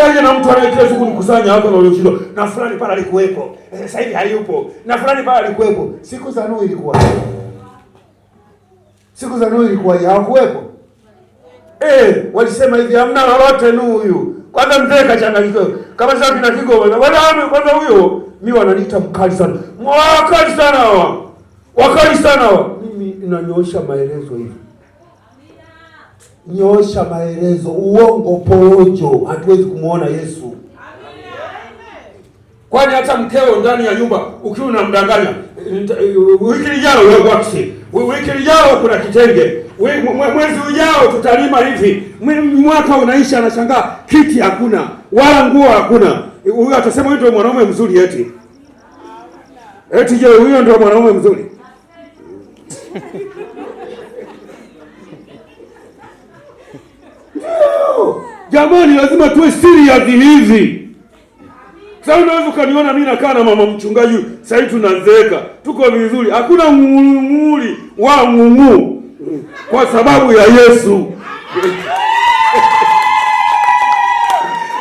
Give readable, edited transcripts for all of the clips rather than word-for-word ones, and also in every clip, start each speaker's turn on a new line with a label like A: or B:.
A: Unaendaje na mtu anayekila siku nikusanya hapa na ulioshindwa na fulani pale alikuwepo. Sasa hivi hayupo. Na fulani pale alikuwepo. Siku za Nuhu ilikuwa. Siku za Nuhu ilikuwa hawakuwepo. Walisema hivi hamna lolote Nuhu huyu. Kwanza mzee kachanganyikiwa. Kama sasa kina Kigoma. Kwanza huyo mimi wananiita mkali sana. Wakali sana hawa. Wakali sana hawa. Mimi ninanyoosha maelezo hivi. Nyoosha maelezo, uongo porojo, hatuwezi kumuona Yesu. Kwani hata mkeo ndani ya nyumba ukiwa unamdanganya, wiki lijalo wewe waksi, wiki lijalo kuna kitenge, mwezi ujao tutalima hivi, mwaka unaisha, anashangaa kiti hakuna, wala nguo hakuna. Huyo atasema huyo ndio mwanaume mzuri eti. Eti je, huyo ndio mwanaume mzuri? Jamani, lazima tuwe serious hivi. Sasa unaweza ukaniona mimi nakaa na mama mchungaji, sasa hivi tunazeeka, tuko vizuri, hakuna nguli wa ngumu kwa sababu ya Yesu.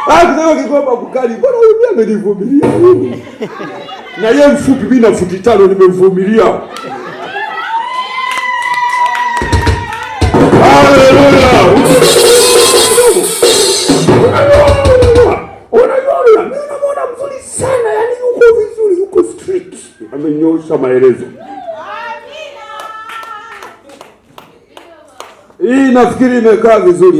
A: Akisema Kigoma kukali, bwana huyu mimi amenivumilia mimi. Na yeye mfupi, mimi na futi 5 nimemvumilia. Haleluya. Amenyosha maelezo. Hii nafikiri imekaa vizuri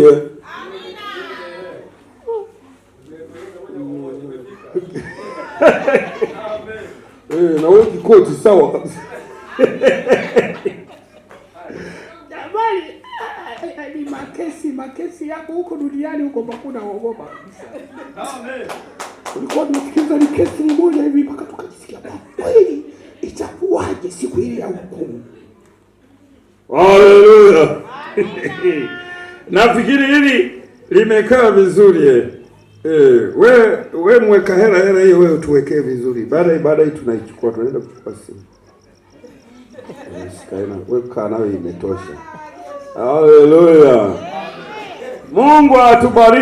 A: na wewe kikoti sawa kabisa.
B: Jamani, ni makesi yako huko duniani huko hakuna uogopa. Amen. Ulikuwa unafikiria ni kesi moja hivi mpaka tukajisikia kweli itakuwaje siku ile ya hukumu.
A: Haleluya. Nafikiri hili limekaa vizuri wewe mweka hela hiyo wewe tuwekee vizuri. Baada hii tunaichukua tunaenda kuchukua simu. Sikaina weka nayo imetosha. Haleluya. Mungu atubariki.